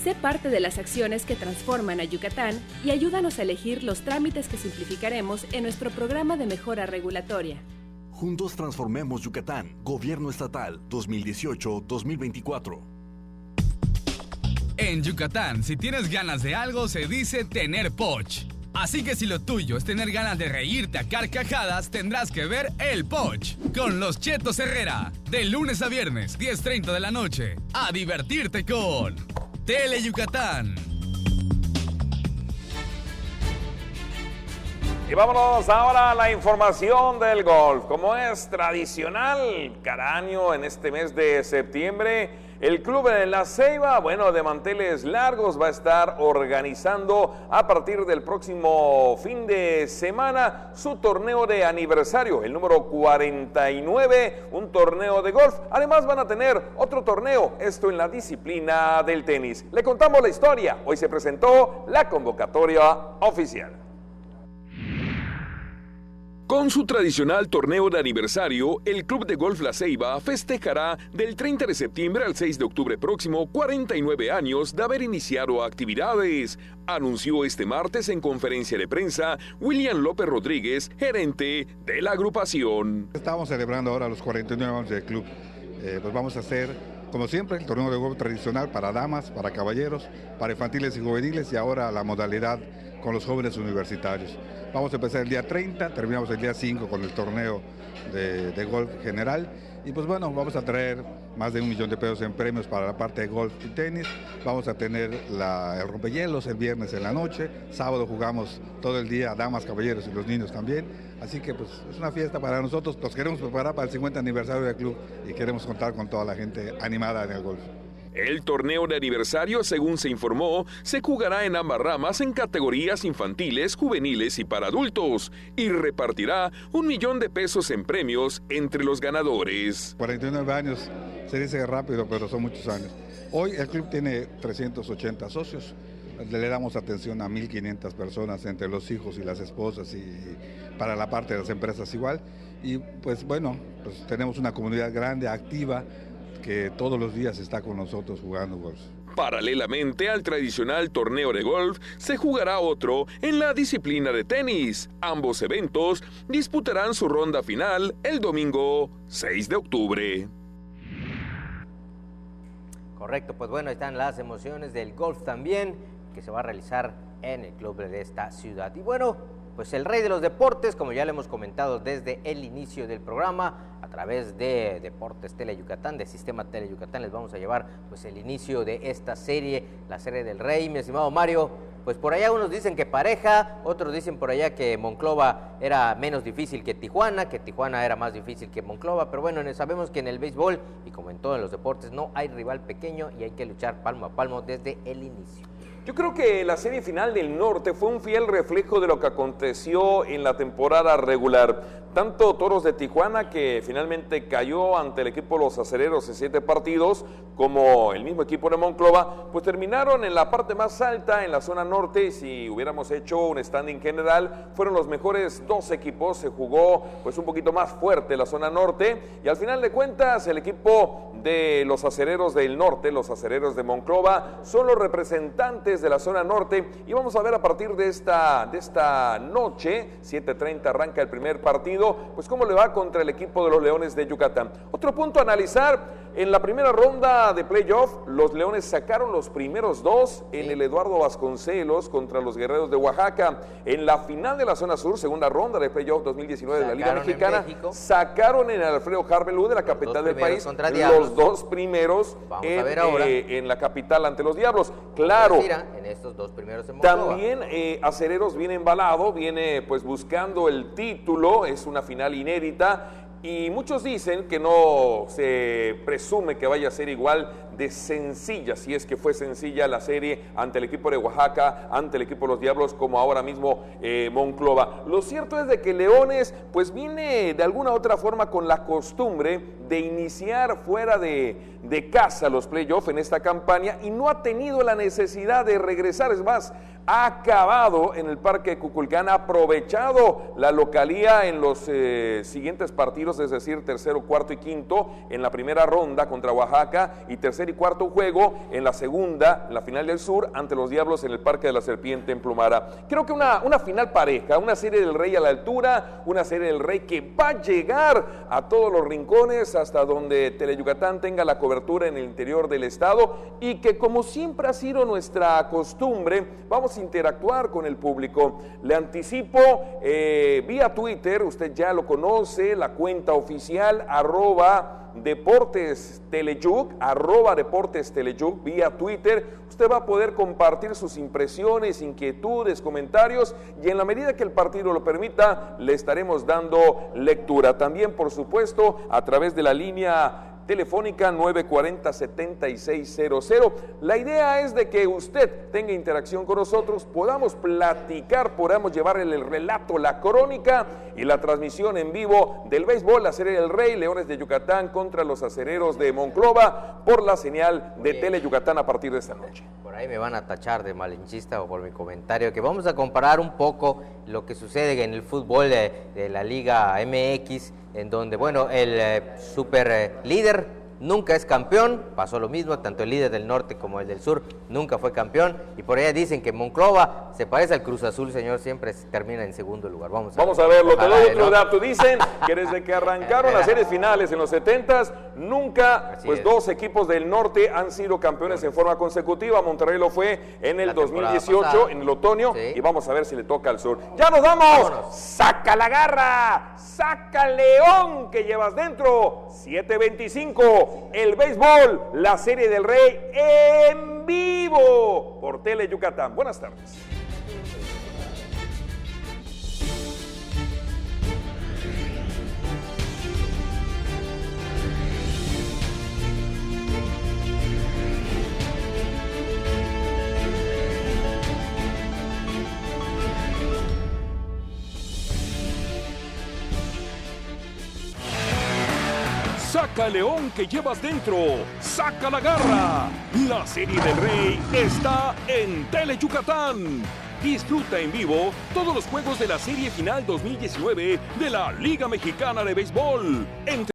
Sé parte de las acciones que transforman a Yucatán y ayúdanos a elegir los trámites que simplificaremos en nuestro programa de mejora regulatoria. Juntos transformemos Yucatán. Gobierno Estatal 2018-2024. En Yucatán, si tienes ganas de algo, se dice tener Poch. Así que si lo tuyo es tener ganas de reírte a carcajadas, tendrás que ver El Poch con los Chetos Herrera. De lunes a viernes, 10:30 de la noche. A divertirte con Tele Yucatán. Y vámonos ahora a la información del golf. Como es tradicional, cada año en este mes de septiembre, el Club de La Ceiba, bueno, de manteles largos, va a estar organizando a partir del próximo fin de semana su torneo de aniversario, el número 49, un torneo de golf. Además van a tener otro torneo, esto en la disciplina del tenis. Le contamos la historia. Hoy se presentó la convocatoria oficial. Con su tradicional torneo de aniversario, el Club de Golf La Ceiba festejará del 30 de septiembre al 6 de octubre próximo 49 años de haber iniciado actividades, anunció este martes en conferencia de prensa William López Rodríguez, gerente de la agrupación. Estamos celebrando ahora los 49 años del club. Pues vamos a hacer, como siempre, el torneo de golf tradicional para damas, para caballeros, para infantiles y juveniles y ahora la modalidad con los jóvenes universitarios. Vamos a empezar el día 30, terminamos el día 5 con el torneo de golf general y pues bueno, vamos a traer más de $1 millón en premios para la parte de golf y tenis. Vamos a tener el rompehielos el viernes en la noche, sábado jugamos todo el día, damas, caballeros y los niños también. Así que pues es una fiesta para nosotros, nos queremos preparar para el 50 aniversario del club y queremos contar con toda la gente animada en el golf. El torneo de aniversario, según se informó, se jugará en ambas ramas en categorías infantiles, juveniles y para adultos y repartirá $1 millón en premios entre los ganadores. 49 años, se dice rápido, pero son muchos años. Hoy el club tiene 380 socios. Le damos atención a 1.500 personas entre los hijos y las esposas y para la parte de las empresas igual. Y pues bueno, pues tenemos una comunidad grande, activa, que todos los días está con nosotros jugando golf. Paralelamente al tradicional torneo de golf, se jugará otro en la disciplina de tenis. Ambos eventos disputarán su ronda final el domingo 6 de octubre. Correcto, pues bueno, están las emociones del golf también, que se va a realizar en el club de esta ciudad. Y bueno, pues el rey de los deportes, como ya le hemos comentado desde el inicio del programa, a través de Deportes Tele Yucatán, de Sistema Tele Yucatán, les vamos a llevar pues el inicio de esta serie, la serie del rey. Mi estimado Mario, pues por allá unos dicen que pareja, otros dicen por allá que Monclova era menos difícil que Tijuana era más difícil que Monclova, pero bueno, sabemos que en el béisbol y como en todos los deportes no hay rival pequeño y hay que luchar palmo a palmo desde el inicio. Yo creo que la serie final del norte fue un fiel reflejo de lo que aconteció en la temporada regular. Tanto Toros de Tijuana, que finalmente cayó ante el equipo de los Acereros en 7 partidos, como el mismo equipo de Monclova, pues terminaron en la parte más alta, en la zona norte. Si hubiéramos hecho un standing general, fueron los mejores 2 equipos. Se jugó pues un poquito más fuerte la zona norte, y al final de cuentas el equipo de los Acereros del norte, los Acereros de Monclova, son los representantes de la zona norte. Y vamos a ver a partir de esta noche, 7:30 arranca el primer partido. partido, pues cómo le va contra el equipo de los Leones de Yucatán. Otro punto a analizar, en la primera ronda de playoff, los Leones sacaron los primeros 2 en el Eduardo Vasconcelos contra los Guerreros de Oaxaca. En la final de la zona sur, segunda ronda de playoff 2019 de la Liga Mexicana, sacaron en el Alfredo Harvelú de la capital del país los 2 primeros en la capital ante los Diablos. Claro, en estos 2 primeros en Monclova. También Acereros viene embalado, viene pues buscando el título, es una final inédita. Y muchos dicen que no se presume que vaya a ser igual de sencilla, si es que fue sencilla la serie ante el equipo de Oaxaca, ante el equipo de los Diablos, como ahora mismo Monclova. Lo cierto es de que Leones pues viene de alguna u otra forma con la costumbre de iniciar fuera de casa los playoffs en esta campaña y no ha tenido la necesidad de regresar, es más, ha acabado en el Parque Cuculcán, ha aprovechado la localía en los siguientes partidos, es decir, tercero, cuarto y quinto en la primera ronda contra Oaxaca y tercer y cuarto juego en la segunda, en la final del sur, ante los Diablos en el Parque de la Serpiente en Plumara. Creo que una final pareja, una serie del Rey a la altura, una serie del Rey que va a llegar a todos los rincones, hasta donde Teleyucatán tenga la cobertura en el interior del estado y que, como siempre ha sido nuestra costumbre, vamos a interactuar con el público. Le anticipo vía Twitter, usted ya lo conoce, la cuenta oficial @Deportes Teleyuc, @Deportes Teleyuc, vía Twitter. Usted va a poder compartir sus impresiones, inquietudes, comentarios y en la medida que el partido lo permita, le estaremos dando lectura. También, por supuesto, a través de la línea telefónica 940-7600. La idea es de que usted tenga interacción con nosotros, podamos platicar, podamos llevarle el relato, la crónica y la transmisión en vivo del béisbol, la serie del Rey, Leones de Yucatán contra los Acereros de Monclova por la señal de Teleyucatán a partir de esta noche. Por ahí me van a tachar de malinchista o por mi comentario, que vamos a comparar un poco lo que sucede en el fútbol de la Liga MX, en donde, bueno, el super líder nunca es campeón, pasó lo mismo, tanto el líder del norte como el del sur nunca fue campeón, y por allá dicen que Monclova se parece al Cruz Azul, señor, siempre termina en segundo lugar. Vamos a verlo. Ojalá, te doy otro dato. Dicen que desde que arrancaron las series finales en los 70s, nunca, pues 2 equipos del norte han sido campeones en forma consecutiva. Monterrey lo fue en el 2018, en el otoño, y vamos a ver si le toca al sur. ¡Ya nos vamos! ¡Vámonos! ¡Saca la garra! ¡Saca León que llevas dentro! 7:25, el béisbol, la serie del Rey en vivo por Teleyucatán. Buenas tardes. Saca León que llevas dentro, saca la garra. La serie del Rey está en Teleyucatán. Disfruta en vivo todos los juegos de la serie final 2019 de la Liga Mexicana de Béisbol.